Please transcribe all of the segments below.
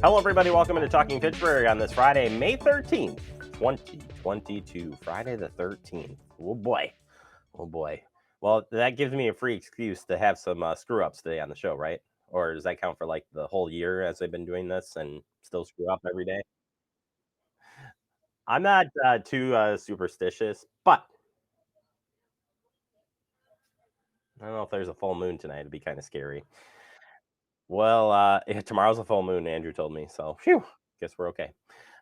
Hello, everybody. Welcome to Talking Fitchburg on this Friday, May 13th, 2022. Friday the 13th. Oh, boy. Oh, boy. Well, that gives me a free excuse to have some screw-ups today on the show, right? Or does that count for, like, the whole year as I've been doing this and still screw up every day? I'm not too superstitious, but I don't know if there's a full moon tonight. It'd be kind of scary. Well, yeah, tomorrow's a full moon, Andrew told me. So, phew, guess we're okay.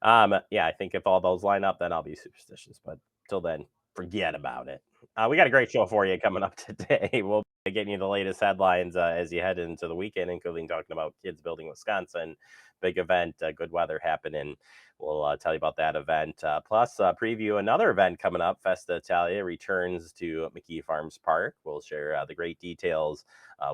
Yeah, I think if all those line up, then I'll be superstitious. But till then, forget about it. We got a great show for you coming up today. We'll be getting you the latest headlines as you head into the weekend, including talking about Kids Building Wisconsin, big event, good weather happening. We'll tell you about that event. Plus, preview another event coming up. Festa Italia returns to McKee Farms Park. We'll share the great details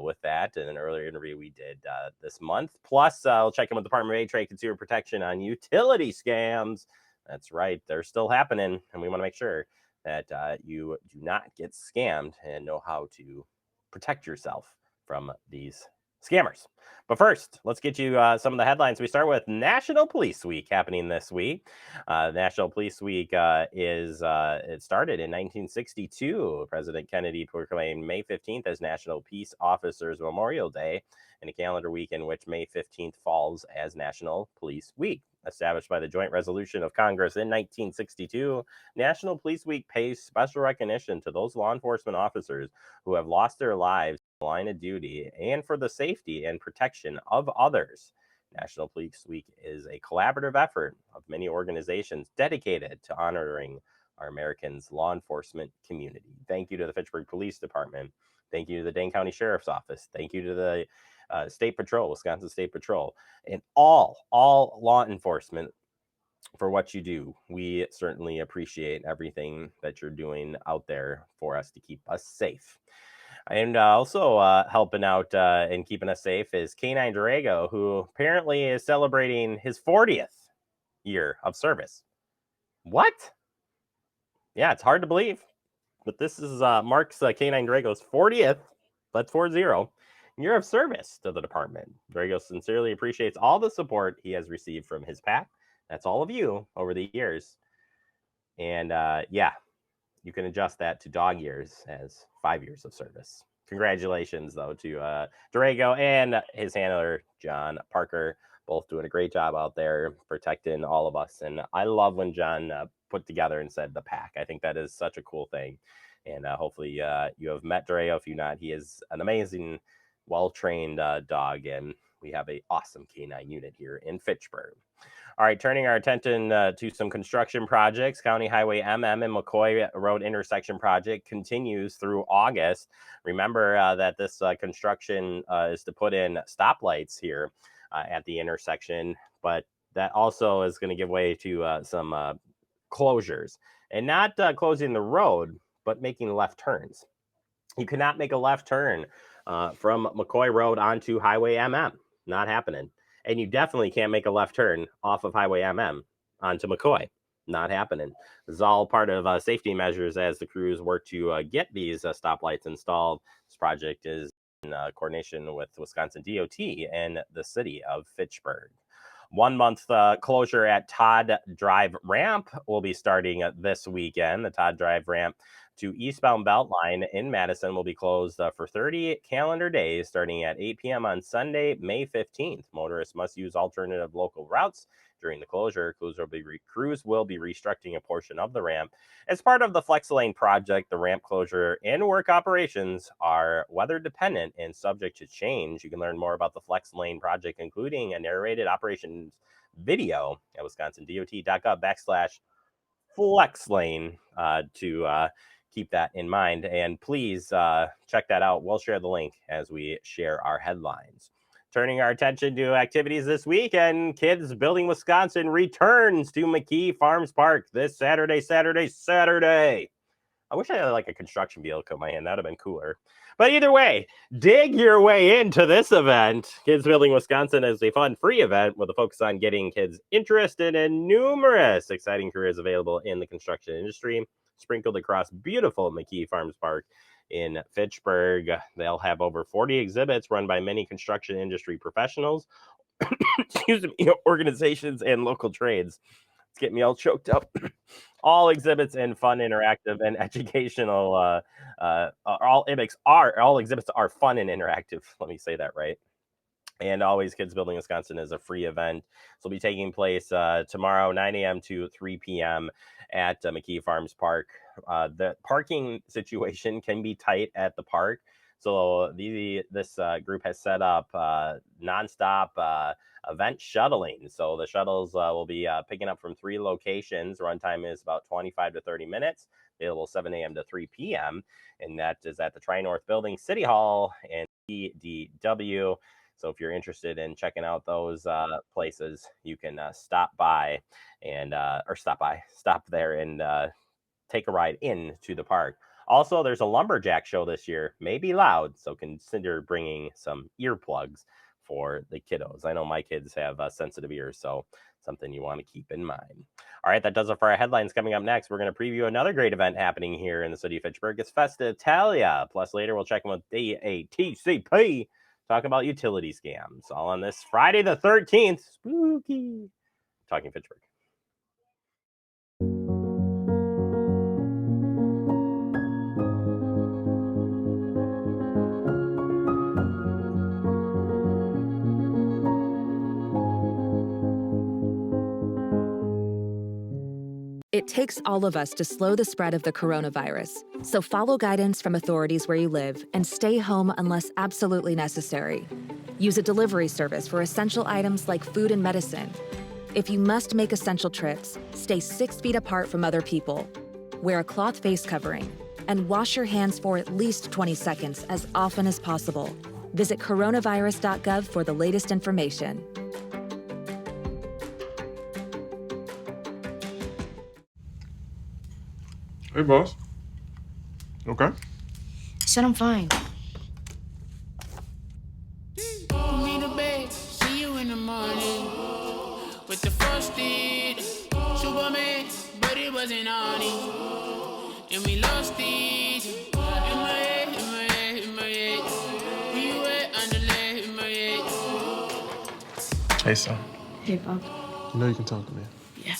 with that in an earlier interview we did this month. Plus, I'll check in with the Department of Trade Consumer Protection on utility scams. That's right, they're still happening, and we want to make sure that you do not get scammed and know how to protect yourself from these scammers. But first, let's get you some of the headlines. We start with National Police Week happening this week. National Police Week it started in 1962. President Kennedy proclaimed May 15th as National Peace Officers Memorial Day, in a calendar week in which May 15th falls as National Police Week. Established by the Joint Resolution of Congress in 1962, National Police Week pays special recognition to those law enforcement officers who have lost their lives in the line of duty and for the safety and protection of others. National Police Week is a collaborative effort of many organizations dedicated to honoring our Americans' law enforcement community. Thank you to the Fitchburg Police Department. Thank you to the Dane County Sheriff's Office. Thank you to the State Patrol, Wisconsin State Patrol, and all law enforcement for what you do. We certainly appreciate everything that you're doing out there for us to keep us safe. And also helping out and keeping us safe is K9 Durago, who apparently is celebrating his 40th year of service. What? Yeah, it's hard to believe, but this is Mark's K9 Durago's 40th, that's 40, year of service to the department. Drago sincerely appreciates all the support he has received from his pack. That's all of you over the years. And yeah, you can adjust that to dog years as 5 years of service. Congratulations, though, to Drago and his handler, John Parker, both doing a great job out there protecting all of us. And I love when John put together and said the pack. I think that is such a cool thing. And hopefully you have met Drago. If you not, he is an amazing, well-trained dog, and we have an awesome K9 unit here in Fitchburg. All right, turning our attention to some construction projects. County Highway MM and McCoy Road intersection project continues through August. Remember that this construction is to put in stoplights here at the intersection, but that also is going to give way to some closures, and not closing the road, but making left turns. You cannot make a left turn from McCoy Road onto Highway MM. Not happening. And you definitely can't make a left turn off of Highway MM onto McCoy. Not happening. This is all part of safety measures as the crews work to get these stoplights installed. This project is in coordination with Wisconsin DOT and the city of Fitchburg. 1 month closure at Todd Drive Ramp will be starting this weekend. The Todd Drive Ramp to eastbound Beltline in Madison will be closed for 30 calendar days starting at 8 p.m. on Sunday, May 15th. Motorists must use alternative local routes during the closure. Crews will be restructuring a portion of the ramp. As part of the Flex Lane project, the ramp closure and work operations are weather dependent and subject to change. You can learn more about the Flex Lane project, including a narrated operations video at wisconsindot.gov/FlexLane to keep that in mind. And please check that out. We'll share the link as we share our headlines. Turning our attention to activities this weekend, Kids Building Wisconsin returns to McKee Farms Park this Saturday. I wish I had like a construction vehicle in my hand. That would have been cooler. But either way, dig your way into this event. Kids Building Wisconsin is a fun, free event with a focus on getting kids interested in numerous exciting careers available in the construction industry, sprinkled across beautiful McKee Farms Park in Fitchburg. They'll have over 40 exhibits run by many construction industry professionals, excuse me, organizations and local trades. It's getting me all choked up. All exhibits and fun, interactive, and educational. All exhibits are fun and interactive. Let me say that right. And always, Kids Building Wisconsin is a free event. So it'll be taking place tomorrow, 9 a.m. to 3 p.m. at McKee Farms Park. The parking situation can be tight at the park. So this group has set up nonstop event shuttling. So the shuttles will be picking up from 3 locations. Runtime is about 25 to 30 minutes. Available 7 a.m. to 3 p.m. And that is at the Tri-North Building, City Hall, and PDW. So if you're interested in checking out those places, you can stop there and take a ride into the park. Also, there's a lumberjack show this year. May be loud, so consider bringing some earplugs for the kiddos. I know my kids have sensitive ears, so something you want to keep in mind. All right, that does it for our headlines. Coming up next, we're going to preview another great event happening here in the city of Fitchburg. It's Festa Italia. Plus, later we'll check in with DATCP. Talk about utility scams, all on this Friday the 13th. Spooky. Talking Fitchburg. It takes all of us to slow the spread of the coronavirus. So follow guidance from authorities where you live and stay home unless absolutely necessary. Use a delivery service for essential items like food and medicine. If you must make essential trips, stay 6 feet apart from other people. Wear a cloth face covering and wash your hands for at least 20 seconds as often as possible. Visit coronavirus.gov for the latest information. Hey, boss. Okay. I said I'm fine. Me to bed, see you in the morning. With the frosted Superman, but it wasn't on it. And we lost it. In my head, in my head, in my head. Where you at? Underlay, in my head. Hey, son. Hey, Bob. You know you can talk to me. Yeah.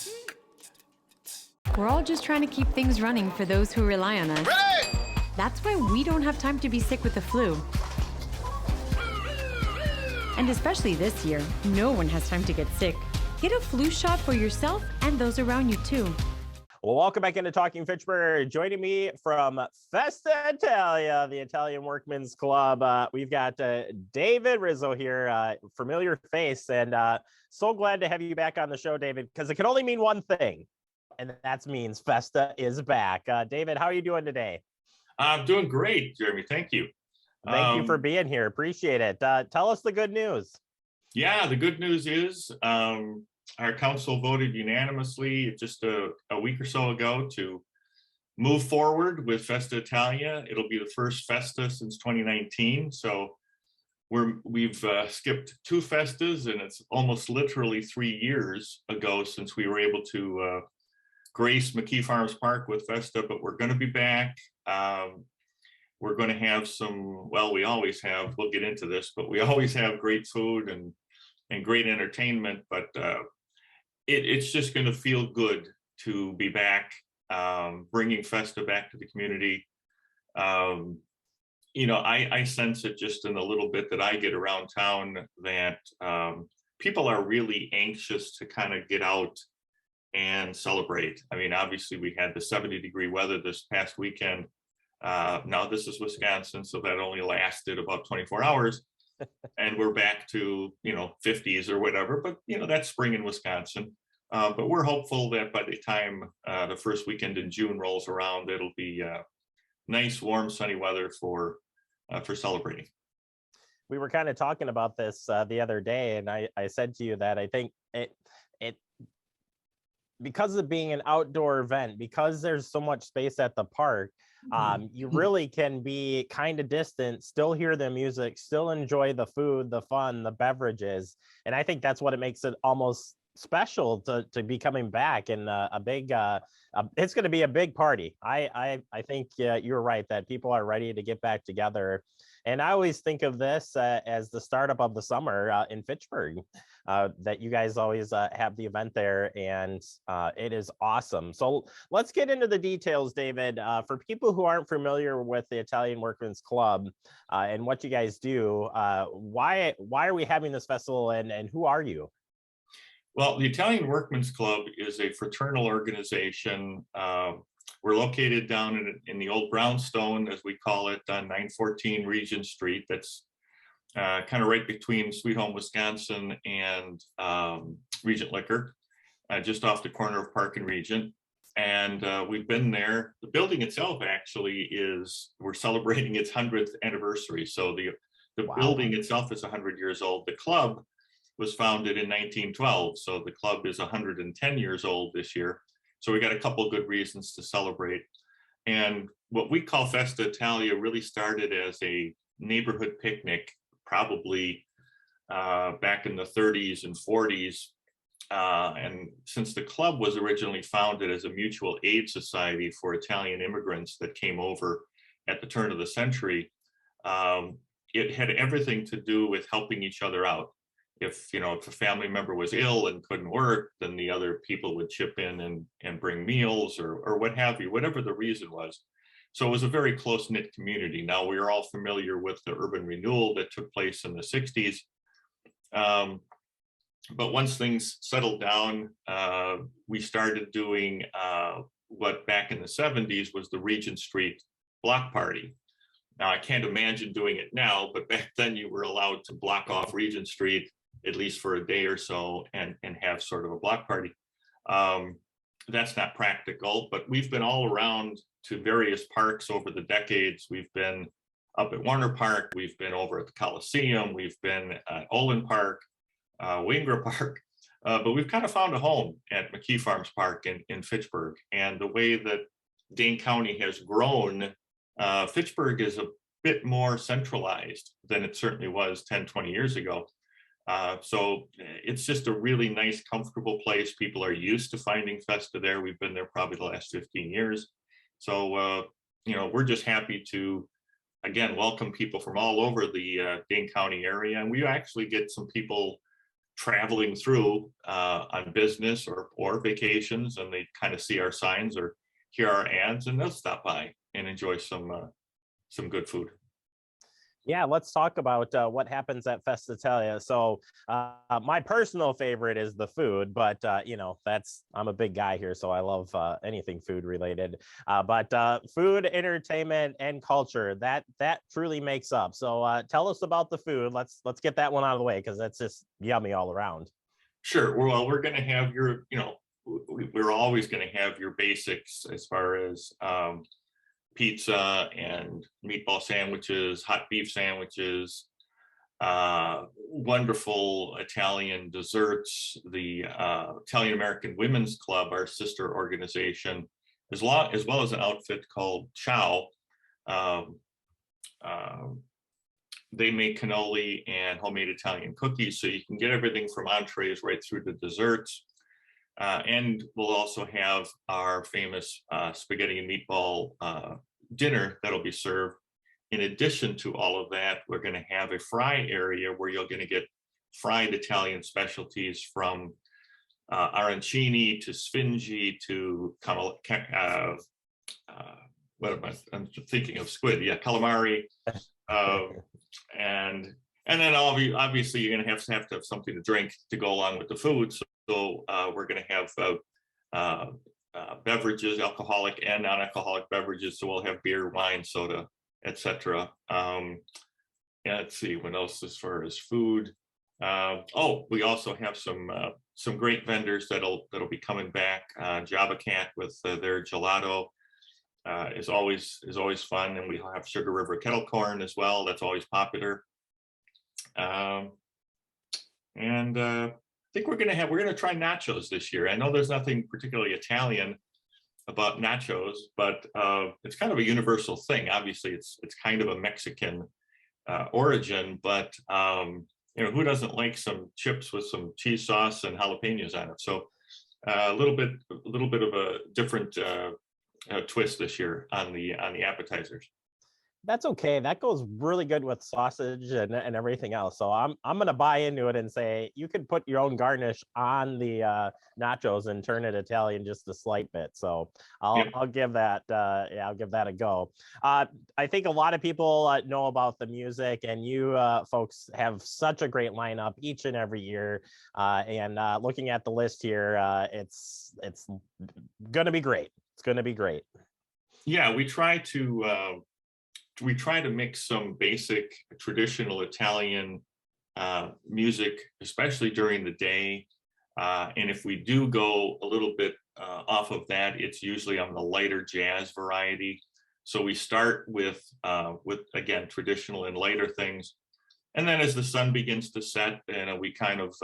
We're all just trying to keep things running for those who rely on us. Ready! That's why we don't have time to be sick with the flu. And especially this year, no one has time to get sick. Get a flu shot for yourself and those around you too. Well, welcome back into Talking Fitchburg. Joining me from Festa Italia, the Italian Workmen's Club, we've got David Rizzo here, familiar face, and so glad to have you back on the show, David, because it can only mean one thing. And that means Festa is back. David, how are you doing today? I'm doing great, Jeremy. Thank you. Thank you for being here. Appreciate it. Tell us the good news. Yeah, the good news is our council voted unanimously just a week or so ago to move forward with Festa Italia. It'll be the first Festa since 2019. So we've skipped 2 Festas, and it's almost literally 3 years ago since we were able to grace McKee Farms Park with Festa, but we're going to be back. We're going to have we always have, we'll get into this, but we always have great food and great entertainment, but it's just going to feel good to be back, bringing Festa back to the community. I sense it just in a little bit that I get around town that people are really anxious to kind of get out and celebrate. I mean, obviously we had the 70-degree weather this past weekend. Now this is Wisconsin, so that only lasted about 24 hours. And we're back to, 50s or whatever, but that's spring in Wisconsin. But we're hopeful that by the time the first weekend in June rolls around, it'll be nice, warm, sunny weather for celebrating. We were kind of talking about this the other day, and I said to you that I think it because of being an outdoor event, because there's so much space at the park, you really can be kind of distant, still hear the music, still enjoy the food, the fun, the beverages. And I think that's what it makes it almost special to be coming back. And it's going to be a big party. I think you're right that people are ready to get back together. And I always think of this as the startup of the summer in Fitchburg, that you guys always have the event there, and it is awesome. So let's get into the details, David. For people who aren't familiar with the Italian Workmen's Club and what you guys do, why are we having this festival, and who are you? Well, the Italian Workmen's Club is a fraternal organization. We're located down in the old brownstone, as we call it, on 914 Regent Street. That's kind of right between Sweet Home, Wisconsin and Regent Liquor, just off the corner of Park and Regent. And we've been there. The building itself actually we're celebrating its 100th anniversary. So the Wow. building itself is 100 years old. The club was founded in 1912. So the club is 110 years old this year. So we got a couple of good reasons to celebrate. And what we call Festa Italia really started as a neighborhood picnic, probably back in the 30s and 40s. And since the club was originally founded as a mutual aid society for Italian immigrants that came over at the turn of the century, it had everything to do with helping each other out. If a family member was ill and couldn't work, then the other people would chip in and bring meals or what have you, whatever the reason was. So it was a very close-knit community. Now, we are all familiar with the urban renewal that took place in the 60s. But once things settled down, we started doing what back in the 70s was the Regent Street Block Party. Now, I can't imagine doing it now, but back then you were allowed to block off Regent Street, at least for a day or so, and have sort of a block party. That's not practical, but we've been all around to various parks over the decades. We've been up at Warner Park, we've been over at the Coliseum, we've been at Olin Park, Wingra Park, but we've kind of found a home at McKee Farms Park in Fitchburg. And the way that Dane County has grown, Fitchburg is a bit more centralized than it certainly was 10, 20 years ago. So it's just a really nice, comfortable place. People are used to finding Festa there. We've been there probably the last 15 years. So, we're just happy to, again, welcome people from all over the Dane County area. And we actually get some people traveling through on business or vacations, and they kind of see our signs or hear our ads, and they'll stop by and enjoy some good food. Yeah, let's talk about what happens at Festa Italia. So my personal favorite is the food, but I'm a big guy here, so I love anything food related. But food, entertainment, and culture, that truly makes up. So tell us about the food. Let's get that one out of the way, because that's just yummy all around. Sure. Well, we're going to have we're always going to have your basics as far as pizza and meatball sandwiches, hot beef sandwiches, wonderful Italian desserts. The Italian American Women's Club, our sister organization, as well as an outfit called Ciao. They make cannoli and homemade Italian cookies, so you can get everything from entrees right through to desserts. And we'll also have our famous spaghetti and meatball dinner that'll be served. In addition to all of that, we're going to have a fry area where you're going to get fried Italian specialties from arancini to sfingi to I'm thinking of squid. Yeah, calamari, and then obviously you're going to have something to drink to go along with the food. So we're going to have beverages, alcoholic and non-alcoholic beverages. So we'll have beer, wine, soda, etc. Let's see what else as far as food. We also have some great vendors that'll be coming back. Java Cat with their gelato is always fun, and we have Sugar River kettle corn as well. That's always popular. I think we're gonna try nachos this year. I know there's nothing particularly Italian about nachos, but it's kind of a universal thing. Obviously, it's kind of a Mexican origin, but who doesn't like some chips with some cheese sauce and jalapenos on it? So a little bit of a different twist this year on the appetizers. That's okay. That goes really good with sausage and everything else. So I'm gonna buy into it and say you could put your own garnish on the nachos and turn it Italian just a slight bit. So Yep. I'll give that I'll give that a go. I think a lot of people know about the music, and you folks have such a great lineup each and every year. And looking at the list here, it's gonna be great. It's gonna be great. Yeah, we try to mix some basic traditional Italian music, especially during the day. And if we do go a little bit off of that, it's usually on the lighter jazz variety. So we start with again, traditional and lighter things. And then as the sun begins to set, we kind of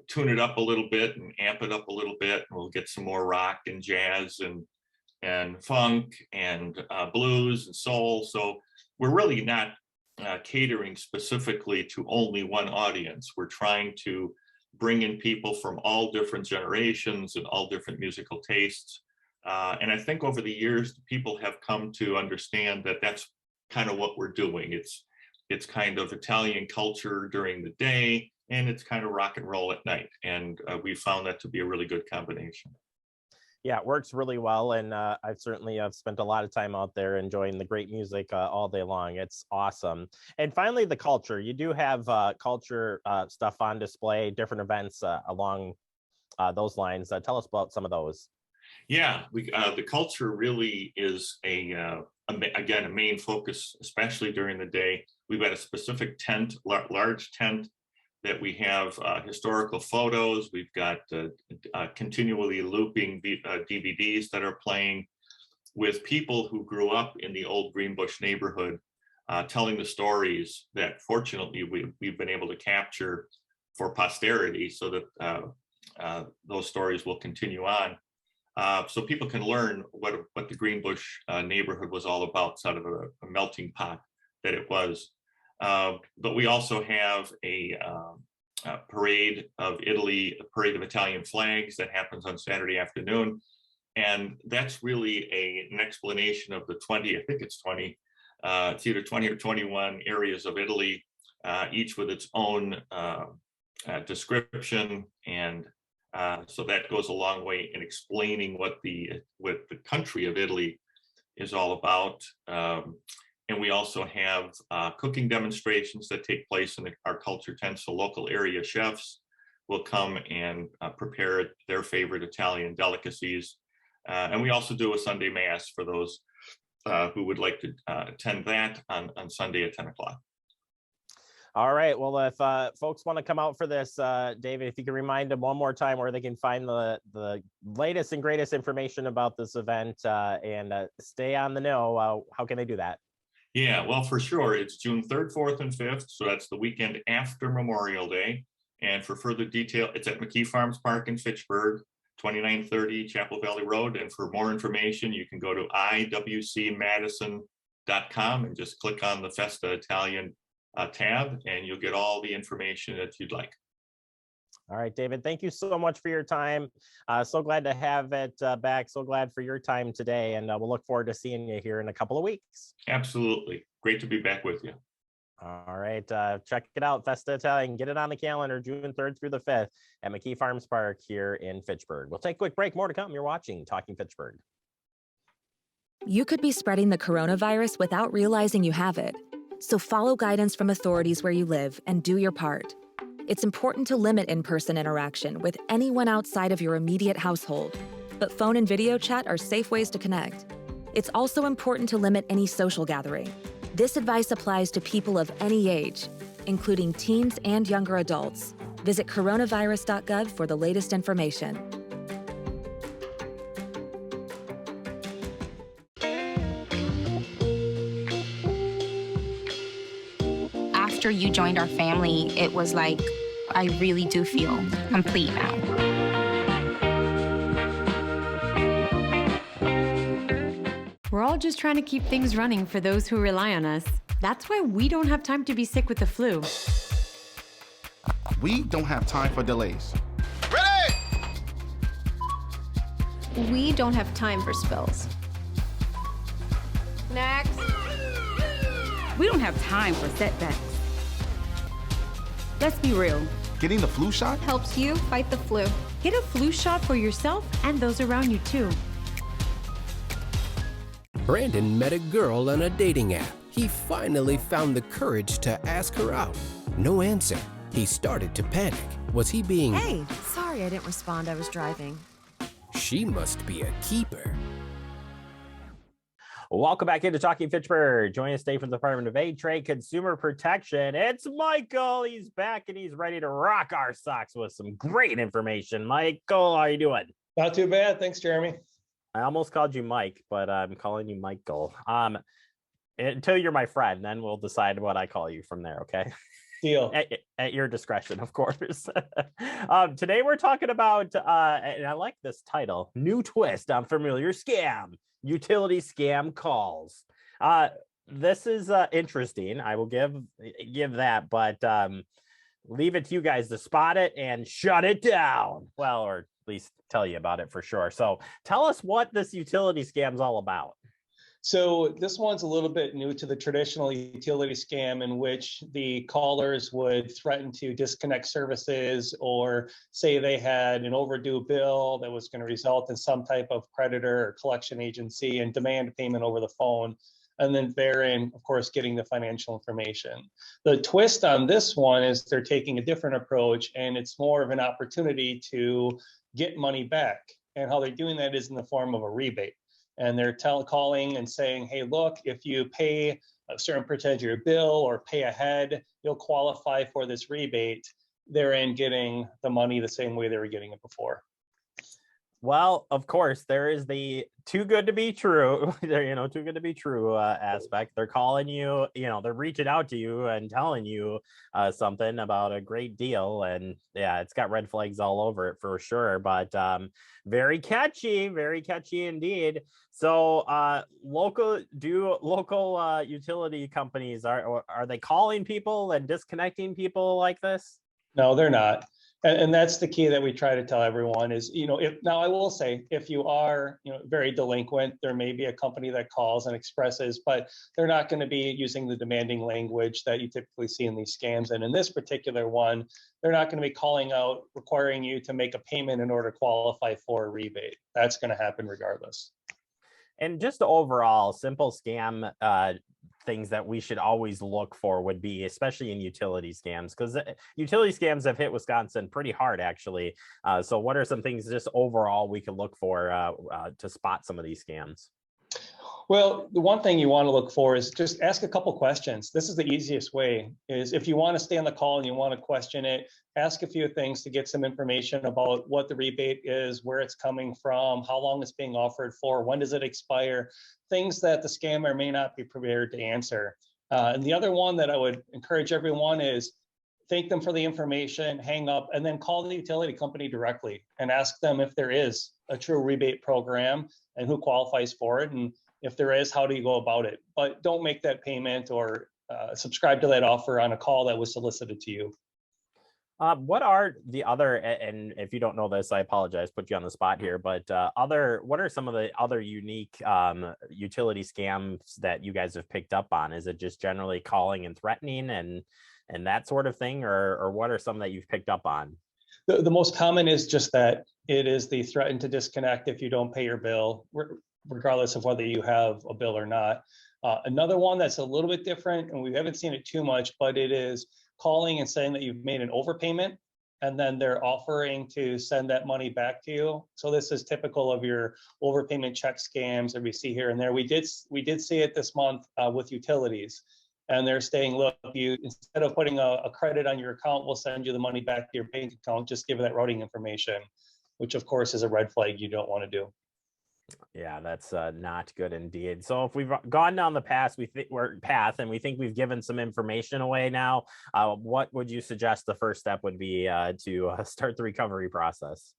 tune it up a little bit and amp it up a little bit. And we'll get some more rock and jazz and funk and blues and soul. So we're really not catering specifically to only one audience. We're trying to bring in people from all different generations and all different musical tastes. And I think over the years, people have come to understand that that's kind of what we're doing. It's kind of Italian culture during the day, and it's kind of rock and roll at night. And we found that to be a really good combination. Yeah, it works really well, and I've certainly spent a lot of time out there enjoying the great music all day long. It's awesome. And finally, the culture. You do have culture stuff on display, different events along those lines. Tell us about some of those. Yeah, the culture really is again a main focus, especially during the day. We've got a specific tent, large tent, that we have historical photos. We've got continually looping DVDs that are playing with people who grew up in the old Greenbush neighborhood, telling the stories that fortunately we've been able to capture for posterity, so that those stories will continue on. So people can learn what the Greenbush neighborhood was all about, sort of a melting pot that it was. But we also have a parade of Italy, a parade of Italian flags that happens on Saturday afternoon. And that's really an explanation of the 20, I think it's 20, it's either 20 or 21 areas of Italy, each with its own description. And so that goes a long way in explaining what the country of Italy is all about. And we also have cooking demonstrations that take place in our culture tent. So local area chefs will come and prepare their favorite Italian delicacies. And we also do a Sunday Mass for those who would like to attend that on Sunday at 10 o'clock. All right. Well, if folks want to come out for this, David, if you can remind them one more time where they can find the latest and greatest information about this event and stay on the know, how can they do that? Yeah, well, for sure. It's June 3rd, 4th, and 5th. So that's the weekend after Memorial Day. And for further detail, it's at McKee Farms Park in Fitchburg, 2930 Chapel Valley Road. And for more information, you can go to iwcmadison.com and just click on the Festa Italian tab, and you'll get all the information that you'd like. All right, David, thank you so much for your time. So glad to have it back. So glad for your time today. And we'll look forward to seeing you here in a couple of weeks. Absolutely. Great to be back with you. All right. Check it out. Festa Italian. Get it on the calendar, June 3rd through the 5th at McKee Farms Park here in Fitchburg. We'll take a quick break. More to come. You're watching Talking Fitchburg. You could be spreading the coronavirus without realizing you have it. So follow guidance from authorities where you live and do your part. It's important to limit in-person interaction with anyone outside of your immediate household, but phone and video chat are safe ways to connect. It's also important to limit any social gathering. This advice applies to people of any age, including teens and younger adults. Visit coronavirus.gov for the latest information. After you joined our family, it was like, I really do feel complete now. We're all just trying to keep things running for those who rely on us. That's why we don't have time to be sick with the flu. We don't have time for delays. We don't have time for spills. Next. We don't have time for setbacks. Let's be real. Getting the flu shot? Helps you fight the flu. Get a flu shot for yourself and those around you too. Brandon met a girl on a dating app. He finally found the courage to ask her out. No answer. He started to panic. Was he being... Hey, sorry I didn't respond. I was driving. She must be a keeper. Welcome back into Talking Fitchburg. Joining us today from the Department of Aid, Trade, Consumer Protection. It's Michael. He's back and he's ready to rock our socks with some great information. Michael, how are you doing? Not too bad. Thanks, Jeremy. I almost called you Mike, but I'm calling you Michael. Until you're my friend, then we'll decide what I call you from there, okay? Deal. At your discretion, of course. Today we're talking about, and I like this title, New Twist on Familiar Scam, Utility Scam Calls. This is interesting. I will give that, but leave it to you guys to spot it and shut it down. Well, or at least tell you about it for sure. So tell us what this utility scam is all about. So this one's a little bit new to the traditional utility scam, in which the callers would threaten to disconnect services or say they had an overdue bill that was going to result in some type of creditor or collection agency and demand payment over the phone. And then therein, of course, getting the financial information. The twist on this one is they're taking a different approach, and it's more of an opportunity to get money back. And how they're doing that is in the form of a rebate. And they're calling and saying, hey, look, if you pay a certain percentage of your bill or pay ahead, you'll qualify for this rebate. Therein getting the money the same way they were getting it before. Well, of course, there is the too good to be true, too good to be true aspect. They're calling you, they're reaching out to you and telling you something about a great deal. And yeah, it's got red flags all over it for sure, but very catchy indeed. So local utility companies, are they calling people and disconnecting people like this? No, they're not. And that's the key that we try to tell everyone is, now I will say, if you are, very delinquent, there may be a company that calls and expresses, but they're not going to be using the demanding language that you typically see in these scams. And in this particular one, they're not going to be calling out, requiring you to make a payment in order to qualify for a rebate. That's going to happen regardless. And just overall, simple scam things that we should always look for would be, especially in utility scams, because utility scams have hit Wisconsin pretty hard, actually. So what are some things just overall we can look for to spot some of these scams? Well, the one thing you want to look for is just ask a couple questions. This is the easiest way, is if you want to stay on the call and you want to question it, ask a few things to get some information about what the rebate is, where it's coming from, how long it's being offered for, when does it expire, things that the scammer may not be prepared to answer. And the other one that I would encourage everyone is thank them for the information, hang up, and then call the utility company directly and ask them if there is a true rebate program and who qualifies for it. And if there is, how do you go about it? But don't make that payment or subscribe to that offer on a call that was solicited to you. What are the other, and if you don't know this, I apologize, put you on the spot here, but what are some of the other unique utility scams that you guys have picked up on? Is it just generally calling and threatening and that sort of thing, or what are some that you've picked up on? The most common is just that it is the threaten to disconnect if you don't pay your bill, regardless of whether you have a bill or not. Another one that's a little bit different, and we haven't seen it too much, but it is calling and saying that you've made an overpayment, and then they're offering to send that money back to you. So this is typical of your overpayment check scams that we see here and there. We did see it this month with utilities, and they're saying, look, you, instead of putting a credit on your account, we'll send you the money back to your bank account. Just give that routing information, which of course is a red flag you don't want to do. Yeah, that's not good indeed. So if we've gone down the path, and we think we've given some information away now, what would you suggest the first step would be to start the recovery process?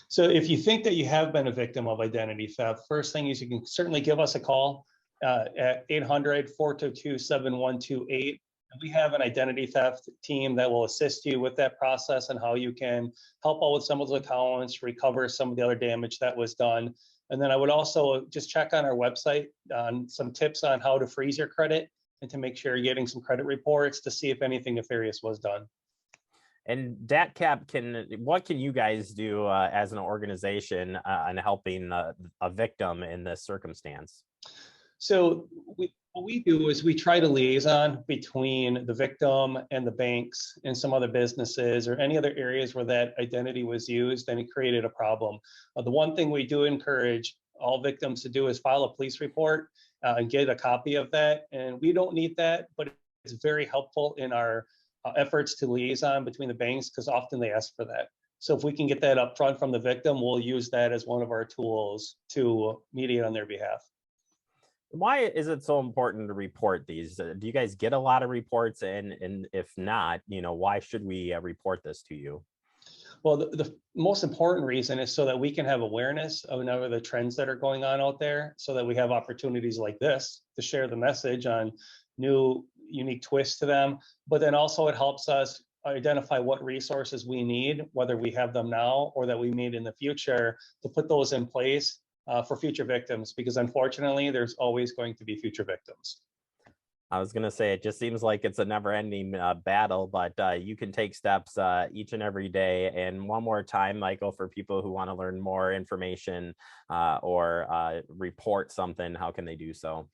So if you think that you have been a victim of identity theft, first thing is you can certainly give us a call at 800-422-7128. We have an identity theft team that will assist you with that process and how you can help out with some of those accounts, recover some of the other damage that was done. And then I would also just check on our website on some tips on how to freeze your credit and to make sure you're getting some credit reports to see if anything nefarious was done. And DATCAP what can you guys do as an organization in helping a victim in this circumstance? So what we do is we try to liaison between the victim and the banks and some other businesses or any other areas where that identity was used and it created a problem. The one thing we do encourage all victims to do is file a police report and get a copy of that. And we don't need that, but it's very helpful in our efforts to liaison between the banks because often they ask for that. So if we can get that up front from the victim, we'll use that as one of our tools to mediate on their behalf. Why is it so important to report these? Do you guys get a lot of reports? And if not, why should we report this to you? Well, the most important reason is so that we can have awareness of the trends that are going on out there, so that we have opportunities like this to share the message on new, unique twists to them. But then also it helps us identify what resources we need, whether we have them now or that we need in the future, to put those in place for future victims, because unfortunately, there's always going to be future victims. I was going to say, it just seems like it's a never-ending battle, but you can take steps each and every day. And one more time, Michael, for people who want to learn more information or report something, how can they do so?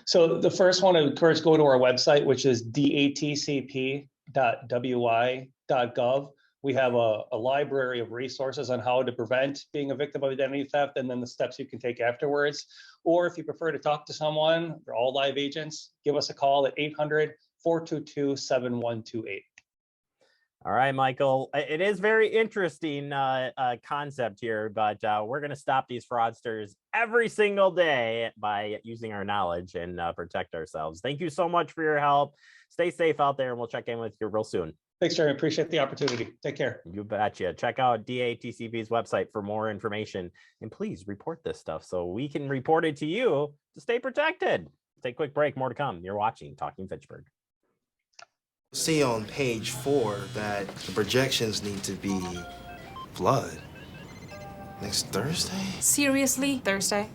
So the first one, I encourage go to our website, which is datcp.wi.gov. We have a library of resources on how to prevent being a victim of identity theft and then the steps you can take afterwards. Or if you prefer to talk to someone, they're all live agents, give us a call at 800-422-7128. All right, Michael, it is very interesting concept here, but we're going to stop these fraudsters every single day by using our knowledge and protect ourselves. Thank you so much for your help. Stay safe out there, and we'll check in with you real soon. Thanks, Jeremy. Appreciate the opportunity. Take care. You betcha. Check out DATCP's website for more information. And please report this stuff so we can report it to you to stay protected. Take a quick break. More to come. You're watching Talking Fitchburg. See on page 4 that the projections need to be flood next Thursday. Seriously? Thursday?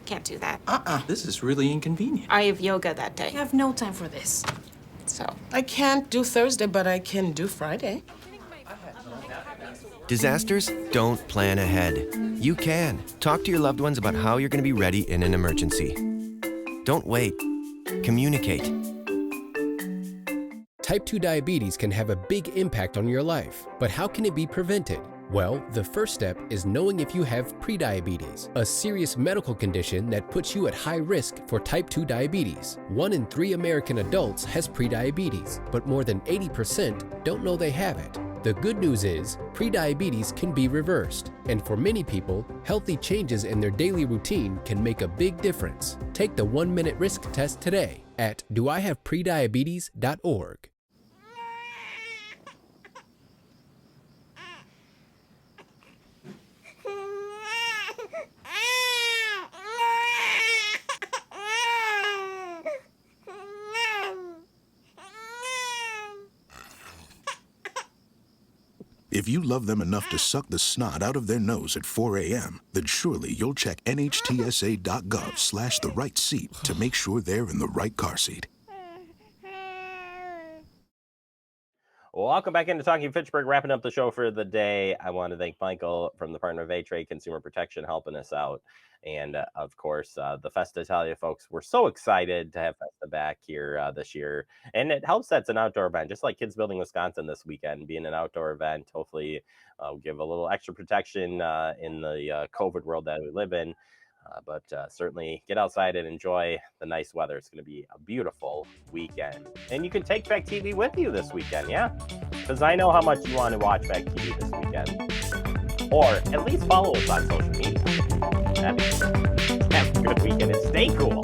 Can't do that. This is really inconvenient. I have yoga that day. I have no time for this. So I can't do Thursday, but I can do Friday. Disasters don't plan ahead. You can. Talk to your loved ones about how you're going to be ready in an emergency. Don't wait. Communicate. Type 2 diabetes can have a big impact on your life, but how can it be prevented? Well, the first step is knowing if you have prediabetes, a serious medical condition that puts you at high risk for type 2 diabetes. 1 in 3 American adults has prediabetes, but more than 80% don't know they have it. The good news is, prediabetes can be reversed, and for many people, healthy changes in their daily routine can make a big difference. Take the 1-minute risk test today at doihaveprediabetes.org. If you love them enough to suck the snot out of their nose at 4 a.m., then surely you'll check nhtsa.gov/the right seat to make sure they're in the right car seat. Welcome back into Talking Fitchburg, wrapping up the show for the day. I want to thank Michael from the Department of A-Trade Consumer Protection helping us out. And of course, the Festa Italia folks, we're so excited to have Festa back here this year. And it helps that it's an outdoor event, just like Kids Building Wisconsin this weekend, being an outdoor event. Hopefully, we'll give a little extra protection in the COVID world that we live in. But certainly get outside and enjoy the nice weather. It's going to be a beautiful weekend. And you can take Back TV with you this weekend, yeah? Because I know how much you want to watch Back TV this weekend. Or at least follow us on social media. Have a good weekend and stay cool.